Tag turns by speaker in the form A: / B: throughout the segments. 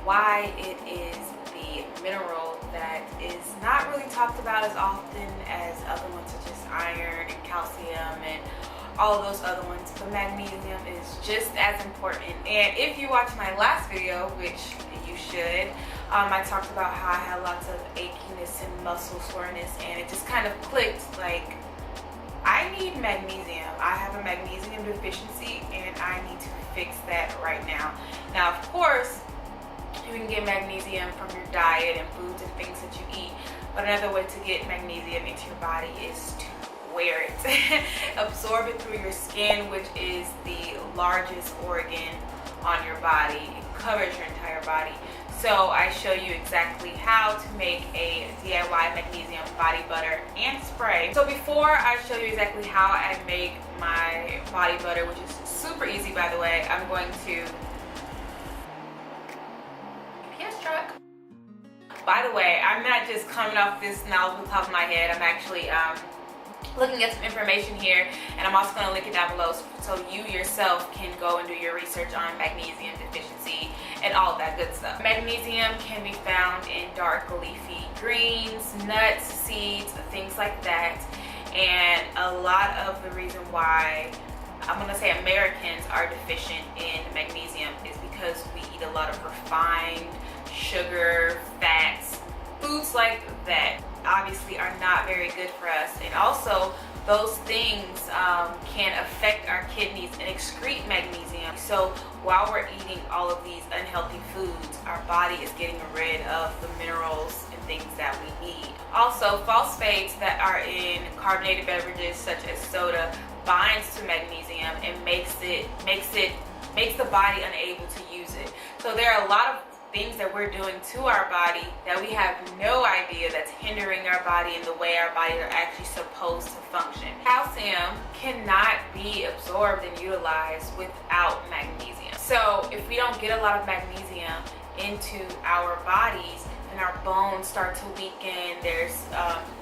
A: why it is the mineral that is not really talked about as often as other ones such as iron and calcium and all of those other ones, but magnesium is just as important. And if you watched my last video, which you should, I talked about how I had lots of achiness and muscle soreness, and it just kind of clicked, like, I need magnesium. I have a magnesium deficiency and I need to fix that right now. Now, of course, you can get magnesium from your diet and foods and things that you eat, but another way to get magnesium into your body is to wear it. Absorb it through your skin, which is the largest organ on your body. It covers your entire body. So I show you exactly how to make a DIY magnesium body butter and spray. So before I show you exactly how I make my body butter, which is super easy by the way, I'm going to UPS truck. By the way, I'm not just coming off this knowledge off the top of my head. I'm actually looking at some information here, and I'm also going to link it down below so you yourself can go and do your research on magnesium deficiency and all of that good stuff. Magnesium can be found in dark leafy greens, nuts, seeds, things like that. And a lot of the reason why I'm going to say Americans are deficient in magnesium is because we eat a lot of refined sugar, fats, foods like that obviously are not very good for us, and also those things can affect our kidneys and excrete magnesium. So while we're eating all of these unhealthy foods, our body is getting rid of the minerals and things that we need. Also, phosphates that are in carbonated beverages such as soda binds to magnesium and makes the body unable to use it. So there are a lot of things that we're doing to our body that we have no idea that's hindering our body in the way our bodies are actually supposed to function. Calcium cannot be absorbed and utilized without magnesium. So if we don't get a lot of magnesium into our bodies, then our bones start to weaken. There's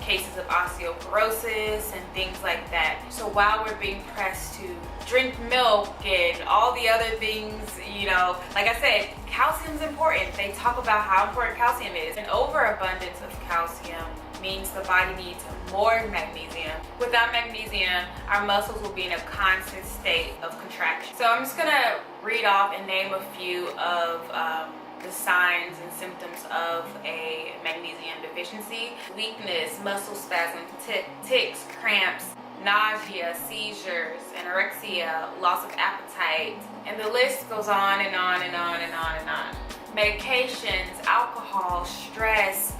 A: cases of osteoporosis and things like that. So while we're being pressed to drink milk and all the other things, you know, like I said, calcium is important. They talk about how important calcium is. An overabundance of calcium means the body needs more magnesium. Without magnesium, our muscles will be in a constant state of contraction. So I'm just gonna read off and name a few of the signs and symptoms of a magnesium deficiency: weakness, muscle spasms, tics, cramps, nausea, seizures, anorexia, loss of appetite, and the list goes on and on and on and on and on. Medications, alcohol, stress,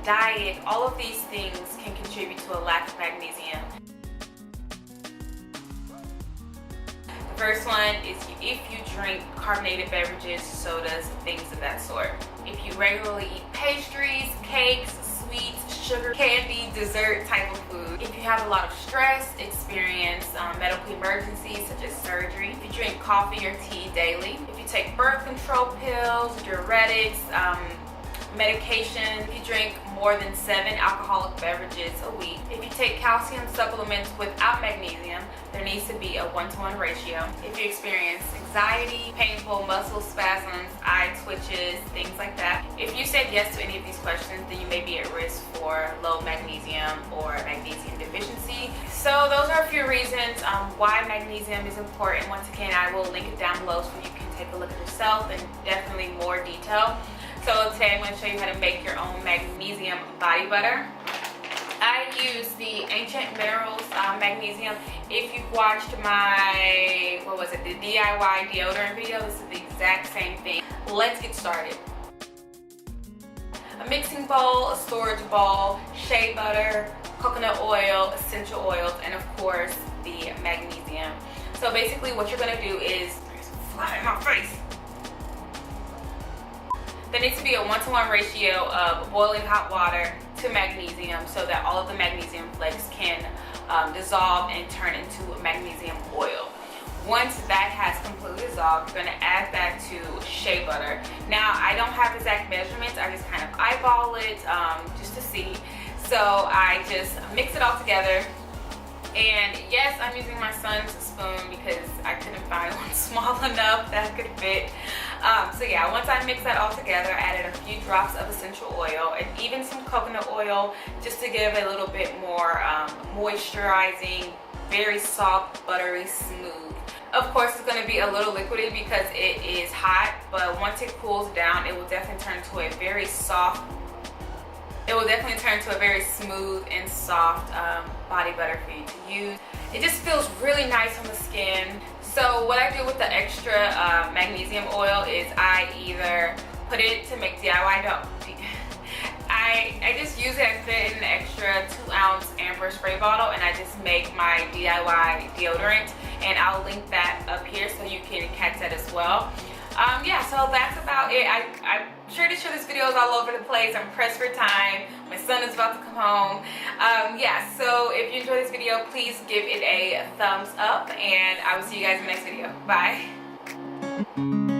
A: diet, all of these things can contribute to a lack of magnesium. The first one is if you drink carbonated beverages, sodas, things of that sort. If you regularly eat pastries, cakes, sweets, sugar, candy, dessert type of food. If you have a lot of stress, experience medical emergencies such as surgery. If you drink coffee or tea daily. If you take birth control pills, diuretics, medication. If you drink more than 7 alcoholic beverages a week. If you take calcium supplements without magnesium, there needs to be a 1-to-1 ratio. If you experience anxiety, painful muscle spasms, eye twitches, things like that. If you said yes to any of these questions, then you may be at risk for low magnesium or magnesium deficiency. So those are a few reasons why magnesium is important. Once again, I will link it down below so you can take a look at yourself in definitely more detail. So today I'm going to show you how to make your own magnesium body butter. I use the Ancient Minerals magnesium. If you've watched my, the DIY deodorant video, this is the exact same thing. Let's get started. A mixing bowl, a storage bowl, shea butter, coconut oil, essential oils, and of course the magnesium. So basically what you're going to do is, there's a fly in my face. There needs to be a 1-to-1 ratio of boiling hot water to magnesium so that all of the magnesium flakes can dissolve and turn into magnesium oil. Once that has completely dissolved, you're going to add that to shea butter. Now, I don't have exact measurements. I just kind of eyeball it just to see. So I just mix it all together. And yes, I'm using my son's spoon because I couldn't find one small enough that could fit. So yeah, once I mix that all together, I added a few drops of essential oil and even some coconut oil just to give a little bit more moisturizing, very soft, buttery, smooth. Of course, it's going to be a little liquidy because it is hot, but once it cools down, it will definitely turn to a very soft, it will definitely turn to a very smooth and soft body butter for you to use. It just feels really nice on the skin. So what I do with the extra magnesium oil is I either put it to make DIY dough. I just use it. I put it in an extra 2-ounce amber spray bottle and I just make my DIY deodorant, and I'll link that up here so you can catch that as well. Yeah, so that's about it. I'm sure to show this video is all over the place. I'm pressed for time. My son is about to come home. Yeah, so if you enjoyed this video, please give it a thumbs up, and I will see you guys in the next video. Bye.